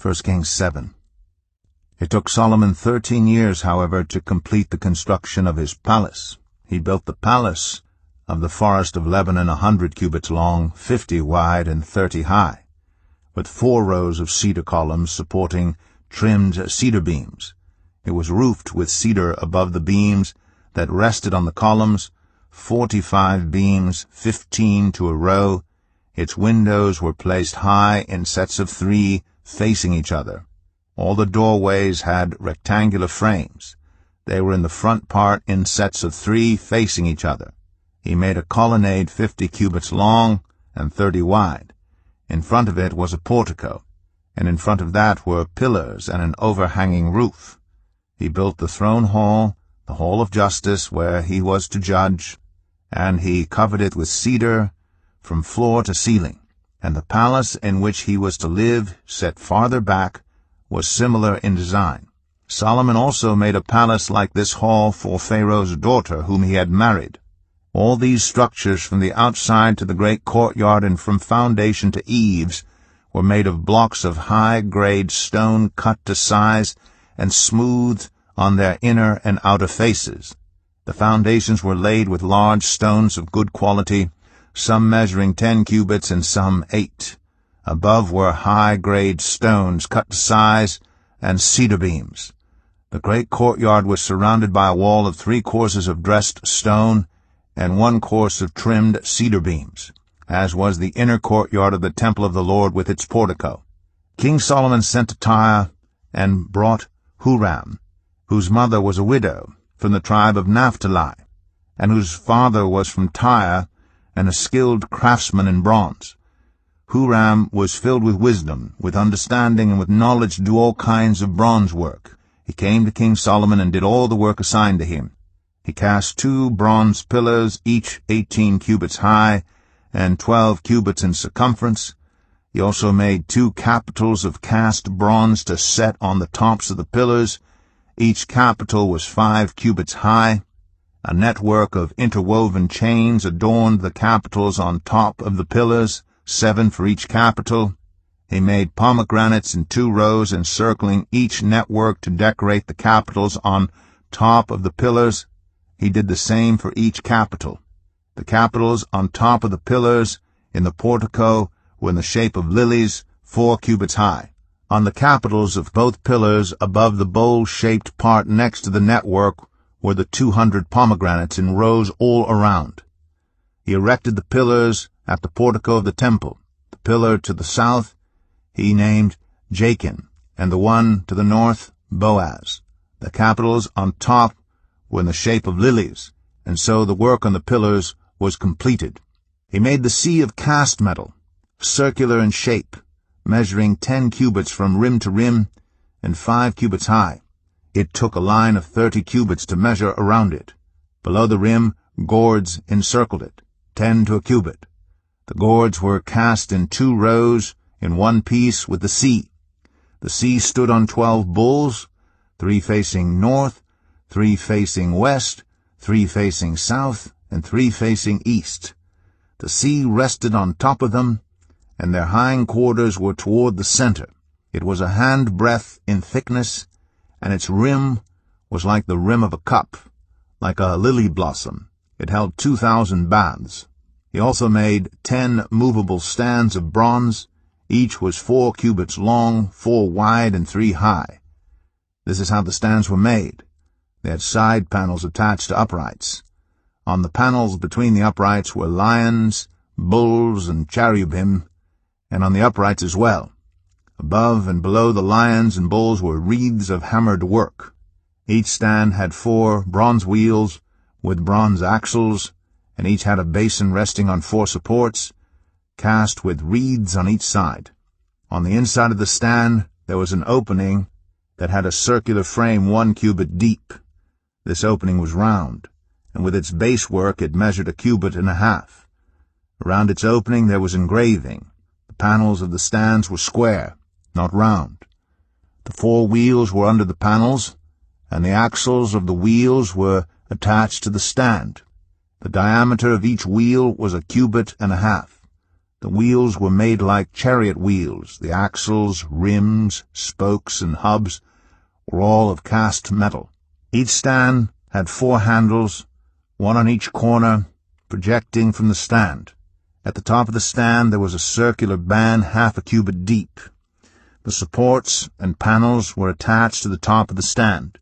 1 Kings 7. It took Solomon 13 years, however, to complete the construction of his palace. He built the palace of the forest of Lebanon 100 cubits long, 50 wide, and 30 high, with 4 rows of cedar columns supporting trimmed cedar beams. It was roofed with cedar above the beams that rested on the columns, 45 beams, 15 to a row. Its windows were placed high in sets of 3 facing each other. All the doorways had rectangular frames. They were in the front part in sets of 3 facing each other. He made a colonnade 50 cubits long and 30 wide. In front of it was a portico, and in front of that were pillars and an overhanging roof. He built the throne hall, the hall of justice, where he was to judge, and he covered it with cedar from floor to ceiling. And the palace in which he was to live, set farther back, was similar in design. Solomon also made a palace like this hall for Pharaoh's daughter, whom he had married. All these structures, from the outside to the great courtyard and from foundation to eaves, were made of blocks of high-grade stone cut to size and smoothed on their inner and outer faces. The foundations were laid with large stones of good quality, some measuring 10 cubits and some 8. Above were high-grade stones cut to size and cedar beams. The great courtyard was surrounded by a wall of 3 courses of dressed stone and 1 course of trimmed cedar beams, as was the inner courtyard of the temple of the Lord with its portico. King Solomon sent to Tyre and brought Huram, whose mother was a widow, from the tribe of Naphtali, and whose father was from Tyre, and a skilled craftsman in bronze. Huram was filled with wisdom, with understanding, and with knowledge to do all kinds of bronze work. He came to King Solomon and did all the work assigned to him. He cast 2 bronze pillars, each 18 cubits high and 12 cubits in circumference. He also made 2 capitals of cast bronze to set on the tops of the pillars. Each capital was 5 cubits high. A network of interwoven chains adorned the capitals on top of the pillars, 7 for each capital. He made pomegranates in 2 rows encircling each network to decorate the capitals on top of the pillars. He did the same for each capital. The capitals on top of the pillars in the portico were in the shape of lilies, 4 cubits high. On the capitals of both pillars above the bowl-shaped part next to the network were the 200 pomegranates in rows all around. He erected the pillars at the portico of the temple. The pillar to the south he named Jachin, and the one to the north Boaz. The capitals on top were in the shape of lilies, and so the work on the pillars was completed. He made the sea of cast metal, circular in shape, measuring 10 cubits from rim to rim and 5 cubits high. It took a line of 30 cubits to measure around it. Below the rim, gourds encircled it, 10 to a cubit. The gourds were cast in 2 rows in one piece with the sea. The sea stood on 12 bulls, 3 facing north, 3 facing west, 3 facing south, and 3 facing east. The sea rested on top of them, and their hind quarters were toward the center. It was a handbreadth in thickness, and its rim was like the rim of a cup, like a lily blossom. It held 2,000 baths. He also made 10 movable stands of bronze. Each was 4 cubits long, 4 wide, and 3 high. This is how the stands were made. They had side panels attached to uprights. On the panels between the uprights were lions, bulls, and cherubim, and on the uprights as well. Above and below the lions and bulls were wreaths of hammered work. Each stand had 4 bronze wheels with bronze axles, and each had a basin resting on 4 supports, cast with wreaths on each side. On the inside of the stand there was an opening that had a circular frame 1 cubit deep. This opening was round, and with its base work it measured 1.5 cubits. Around its opening there was engraving. The panels of the stands were square, not round. The 4 wheels were under the panels, and the axles of the wheels were attached to the stand. The diameter of each wheel was 1.5 cubits. The wheels were made like chariot wheels. The axles, rims, spokes, and hubs were all of cast metal. Each stand had 4 handles, one on each corner, projecting from the stand. At the top of the stand there was a circular band half a cubit deep. The supports and panels were attached to the top of the stand.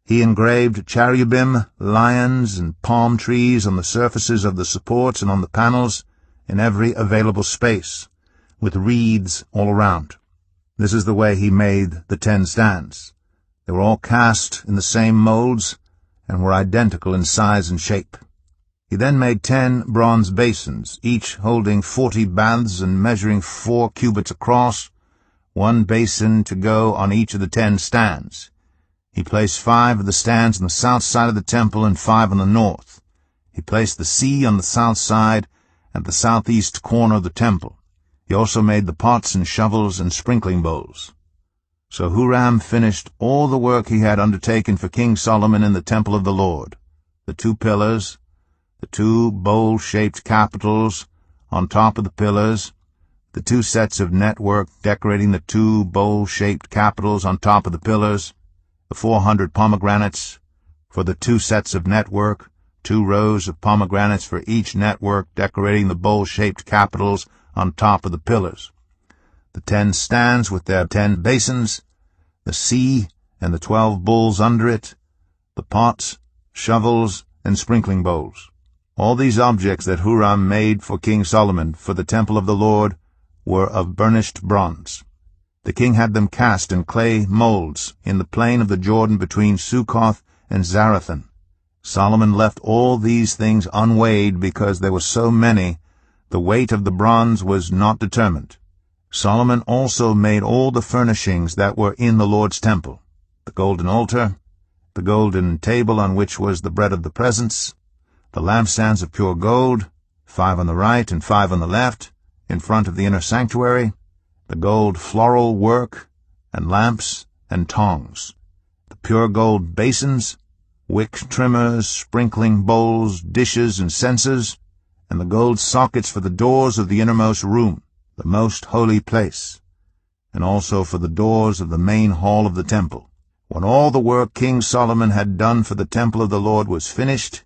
He engraved cherubim, lions, and palm trees on the surfaces of the supports and on the panels in every available space, with reeds all around. This is the way he made the 10 stands. They were all cast in the same molds and were identical in size and shape. He then made 10 bronze basins, each holding 40 baths and measuring 4 cubits across, 1 basin to go on each of the 10 stands. He placed 5 of the stands on the south side of the temple and 5 on the north. He placed the sea on the south side at the southeast corner of the temple. He also made the pots and shovels and sprinkling bowls. So Huram finished all the work he had undertaken for King Solomon in the temple of the Lord: the 2 pillars, the 2 bowl-shaped capitals on top of the pillars, the 2 sets of network decorating the 2 bowl-shaped capitals on top of the pillars, the 400 pomegranates for the 2 sets of network, 2 rows of pomegranates for each network decorating the bowl-shaped capitals on top of the pillars, the 10 stands with their 10 basins, the sea and the 12 bowls under it, the pots, shovels, and sprinkling bowls. All these objects that Huram made for King Solomon for the temple of the Lord were of burnished bronze. The king had them cast in clay molds in the plain of the Jordan between Succoth and Zarethan. Solomon left all these things unweighed because there were so many. The weight of the bronze was not determined. Solomon also made all the furnishings that were in the Lord's temple: the golden altar, the golden table on which was the bread of the presence, the lampstands of pure gold, 5 on the right and 5 on the left, in front of the inner sanctuary, the gold floral work, and lamps and tongs, the pure gold basins, wick trimmers, sprinkling bowls, dishes, and censers, and the gold sockets for the doors of the innermost room, the most holy place, and also for the doors of the main hall of the temple. When all the work King Solomon had done for the temple of the Lord was finished,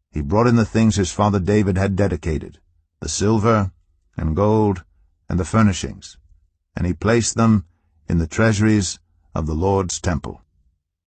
he brought in the things his father David had dedicated, the silver and gold and the furnishings, and he placed them in the treasuries of the Lord's temple.